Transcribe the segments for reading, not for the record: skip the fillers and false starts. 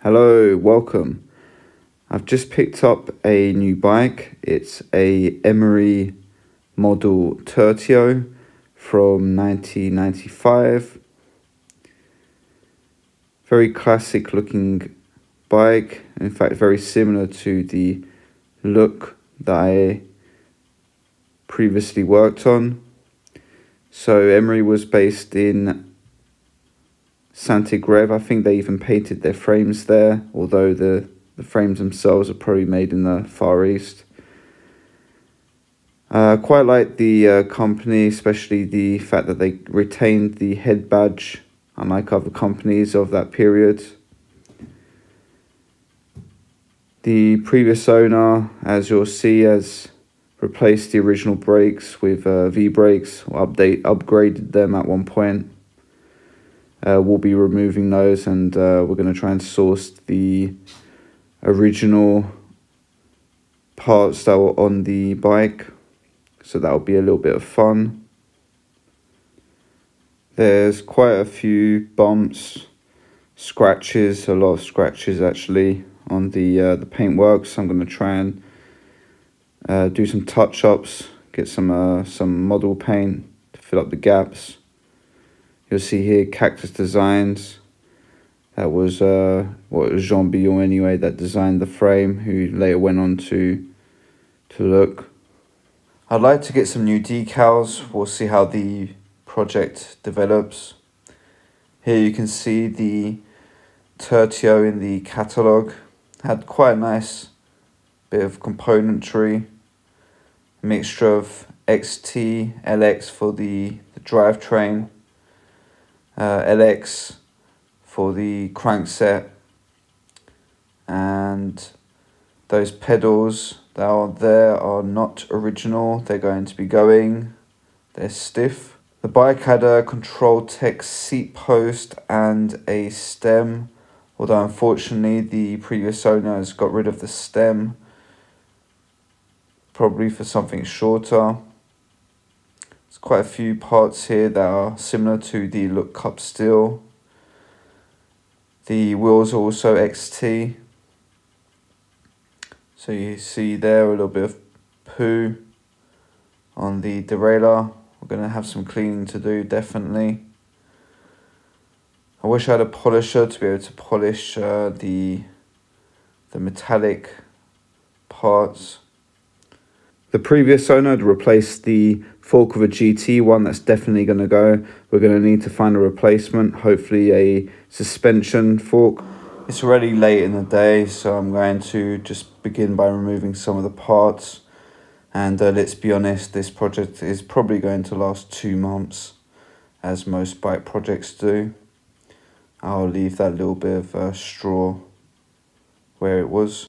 Hello, welcome. I've just picked up a new bike. It's a Emery model Tertio from 1995. Very classic looking bike. In fact, very similar to the look that I previously worked on. So Emery was based in Santiago. I think they even painted their frames there, although the frames themselves are probably made in the Far East. Quite like the company, especially the fact that they retained the head badge, unlike other companies of that period. The previous owner, as you'll see, has replaced the original brakes with V-brakes, or upgraded them at one point. We'll be removing those, and we're going to try and source the original parts that were on the bike, so that'll be a little bit of fun. There's quite a few bumps, scratches, a lot of scratches actually on the paintwork, so I'm going to try and do some touch-ups, get some model paint to fill up the gaps. You'll see here Cactus Designs. That was Jean Billon anyway that designed the frame, who later went on to look. I'd like to get some new decals. We'll see how the project develops. Here you can see the Tertio in the catalogue. Had quite a nice bit of componentry, mixture of XT, LX for the drivetrain, LX for the crankset, and those pedals that are there are not original. They're going to be going. They're stiff. The bike had a Control Tech seat post and a stem, although unfortunately the previous owner has got rid of the stem, probably for something shorter. There's quite a few parts here that are similar to the Look Cup steel. The wheels are also XT. So you see there a little bit of poo on the derailleur. We're going to have some cleaning to do, definitely. I wish I had a polisher to be able to polish the metallic parts. The previous owner had replaced the fork with a GT one. That's definitely going to go. We're going to need to find a replacement, hopefully a suspension fork. It's already late in the day, so I'm going to just begin by removing some of the parts. And let's be honest, this project is probably going to last 2 months, as most bike projects do. I'll leave that little bit of straw where it was.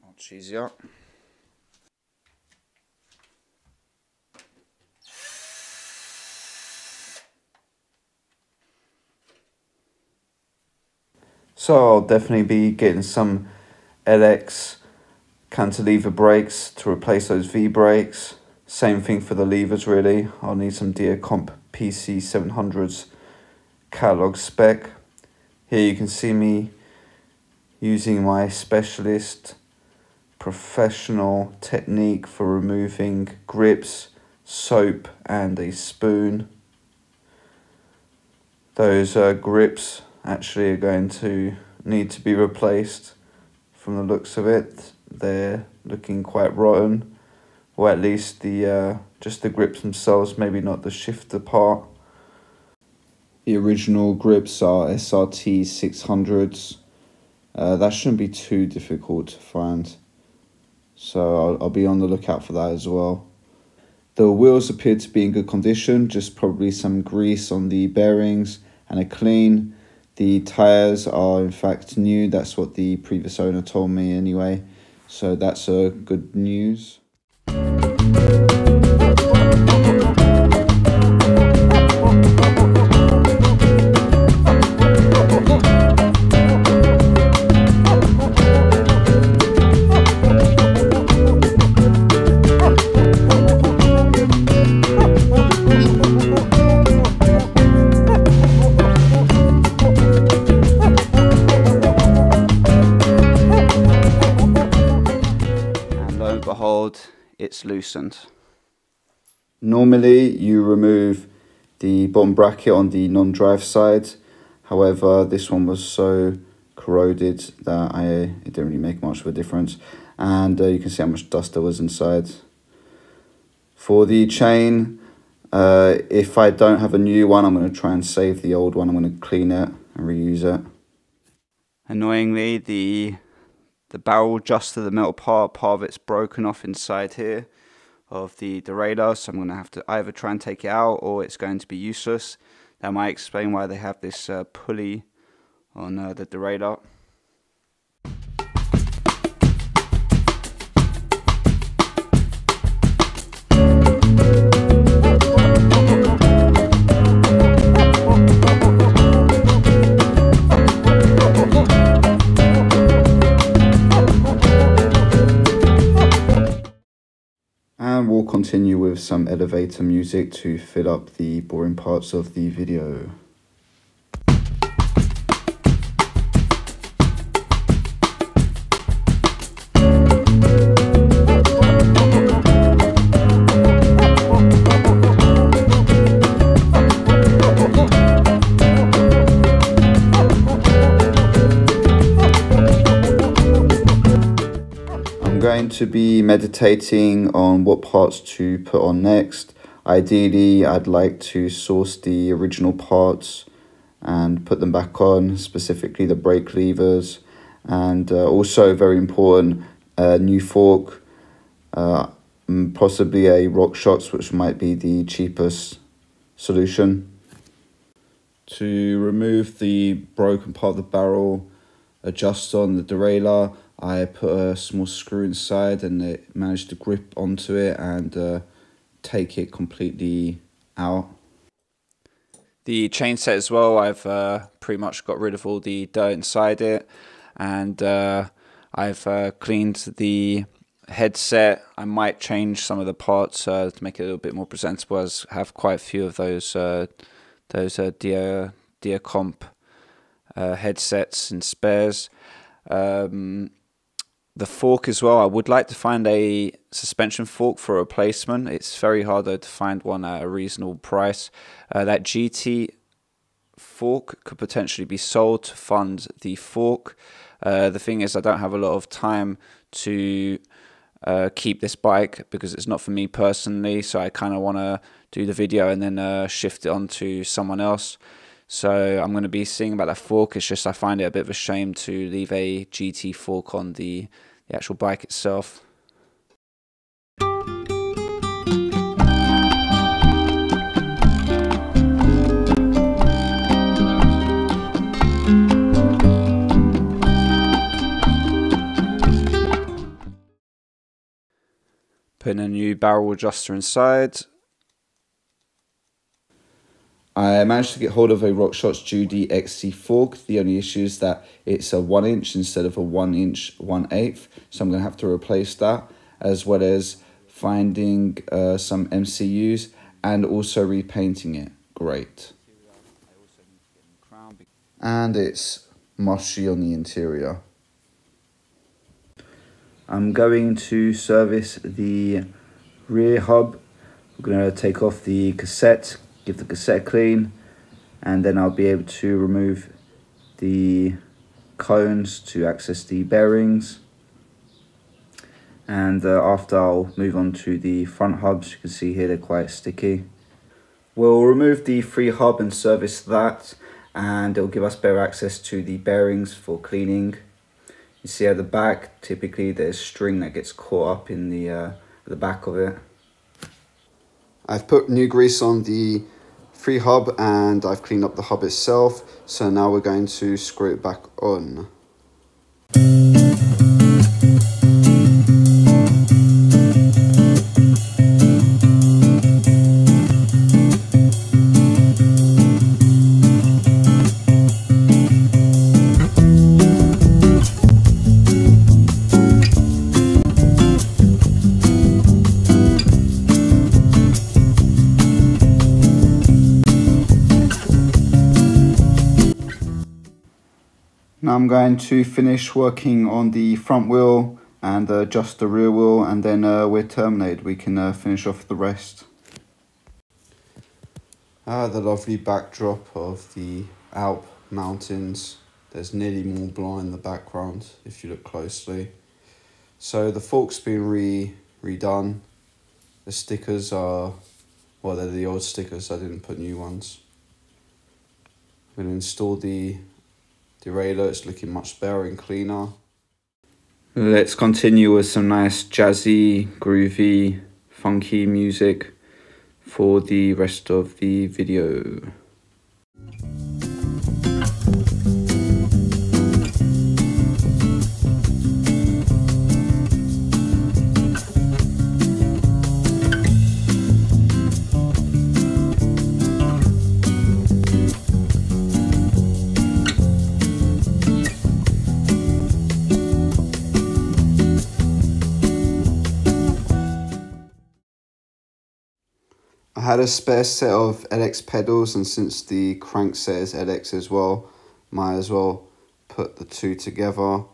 Much easier. So I'll definitely be getting some LX cantilever brakes to replace those V brakes. Same thing for the levers really. I'll need some Comp PC 700s catalog spec. Here you can see me using my specialist professional technique for removing grips, soap and a spoon. Those grips actually are going to need to be replaced. From the looks of it, they're looking quite rotten, or at least the just the grips themselves, maybe not the shifter part. The original grips are SRT 600s. That shouldn't be too difficult to find, so I'll be on the lookout for that as well. The wheels appear to be in good condition, just probably some grease on the bearings and a clean. The tyres are in fact new. That's what the previous owner told me anyway, so that's good news. it's loosened. Normally you remove the bottom bracket on the non-drive side, however this one was so corroded that it didn't really make much of a difference, and you can see how much dust there was inside. For the chain, if I don't have a new one, I'm going to try and save the old one. I'm going to clean it and reuse it. Annoyingly, the barrel adjuster, the metal part of it's broken off inside here of the derailleur, so I'm going to have to either try and take it out or it's going to be useless. That might explain why they have this pulley on the derailleur. And we'll continue with some elevator music to fill up the boring parts of the video. Going to be meditating on what parts to put on next. Ideally, I'd like to source the original parts and put them back on, specifically the brake levers, and also very important, new fork, possibly a RockShox, which might be the cheapest solution. To remove the broken part of the barrel adjuster on the derailleur, I put a small screw inside and it managed to grip onto it and take it completely out. The chain set as well, I've pretty much got rid of all the dirt inside it, and I've cleaned the headset. I might change some of the parts to make it a little bit more presentable, as I have quite a few of those Deer Comp headsets and spares. The fork as well, I would like to find a suspension fork for a replacement. It's very hard though to find one at a reasonable price. That GT fork could potentially be sold to fund the fork. The thing is, I don't have a lot of time to keep this bike because it's not for me personally, so I kind of want to do the video and then shift it on to someone else. So I'm going to be seeing about that fork. It's just I find it a bit of a shame to leave a GT fork on the actual bike itself. Putting a new barrel adjuster inside. I managed to get hold of a RockShox Judy XC fork. The only issue is that it's a 1 inch instead of a 1 inch 1/8, so I'm going to have to replace that, as well as finding some MCUs and also repainting it. Great. And it's mushy on the interior. I'm going to service the rear hub. We're going to take off the cassette, give the cassette clean, and then I'll be able to remove the cones to access the bearings. And after, I'll move on to the front hubs. You can see here they're quite sticky. We'll remove the free hub and service that, and it'll give us better access to the bearings for cleaning. You see at the back, typically there's string that gets caught up in the back of it. I've put new grease on the free hub and I've cleaned up the hub itself, so now we're going to screw it back on. Now I'm going to finish working on the front wheel and adjust the rear wheel, and then we're terminated. We can finish off the rest. The lovely backdrop of the Alp mountains. There's nearly Mont Blanc in the background if you look closely. So the fork's been redone. The stickers are, well, they're the old stickers, I didn't put new ones. I'm going to install the derailleur, it's looking much better and cleaner. Let's continue with some nice jazzy, groovy, funky music for the rest of the video. I had a spare set of LX pedals, and since the crankset is LX as well, might as well put the two together.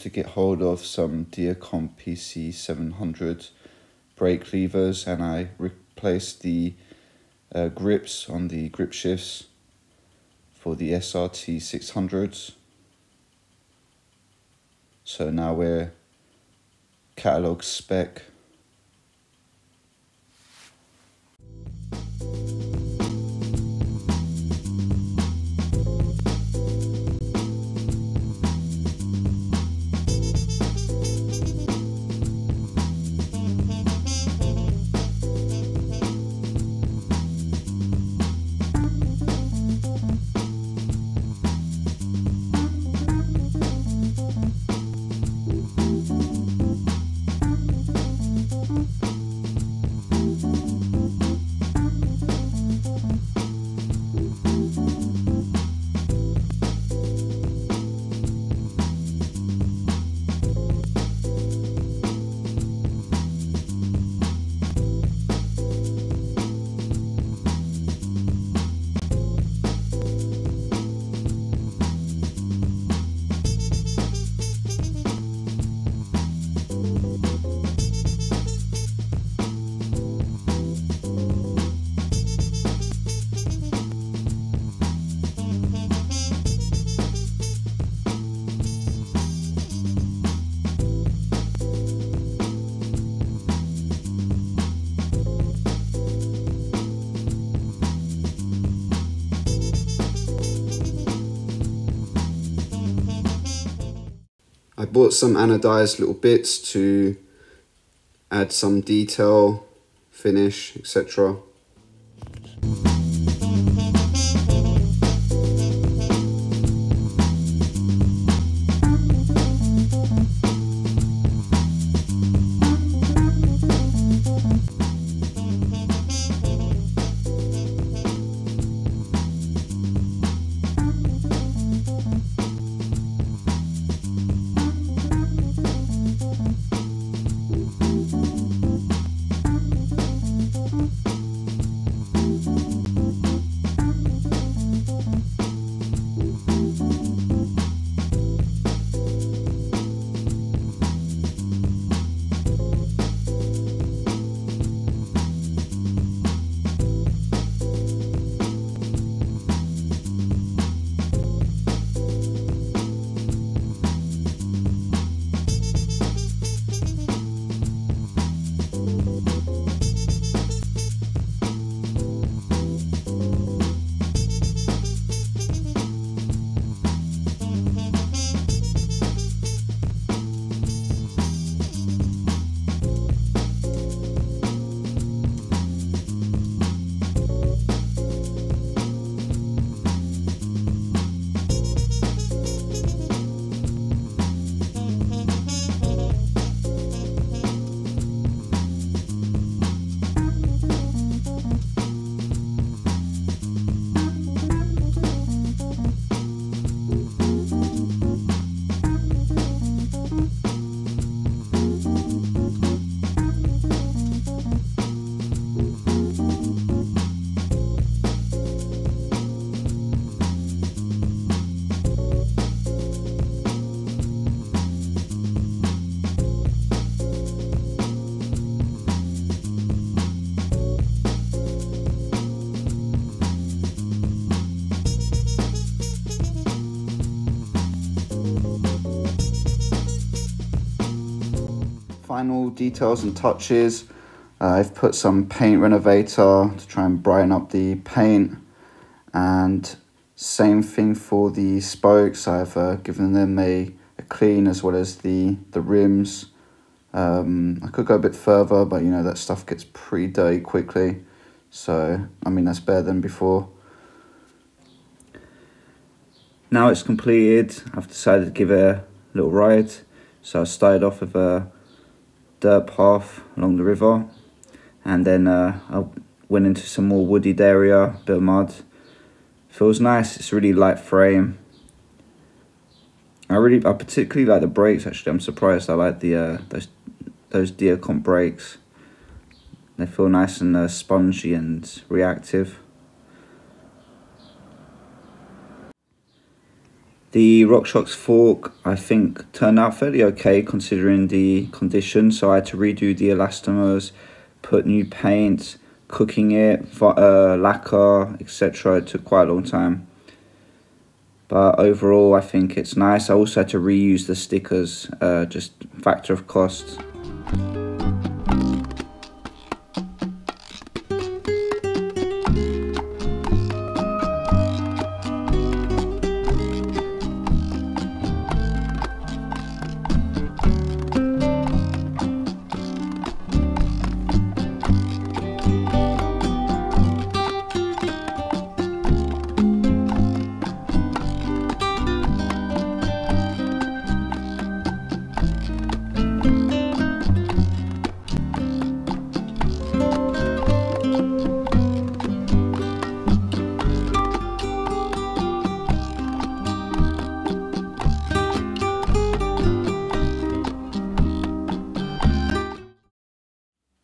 To get hold of some Diacomp PC 700 brake levers, and I replaced the grips on the grip shifts for the SRT 600s. So now we're catalogue spec. I bought some anodized little bits to add some detail, finish, etc. final details and touches. I've put some paint renovator to try and brighten up the paint, and same thing for the spokes. I've given them a clean, as well as the rims. I could go a bit further, but you know that stuff gets pretty dirty quickly, so I mean that's better than before. Now it's completed, I've decided to give it a little ride. So I started off with a dirt path along the river, and then I went into some more wooded area, bit of mud. Feels nice, it's a really light frame. I particularly like the brakes actually. I'm surprised I like the those Diacomp brakes. They feel nice and spongy and reactive. The RockShox fork, I think, turned out fairly okay considering the conditions. So I had to redo the elastomers, put new paint, cooking it, lacquer, etc. It took quite a long time. But overall, I think it's nice. I also had to reuse the stickers, just factor of cost.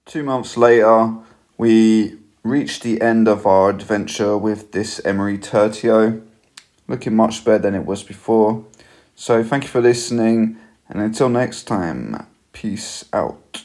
Two months later, we reached the end of our adventure with this Emery Tertio, looking much better than it was before. So thank you for listening, and until next time, peace out.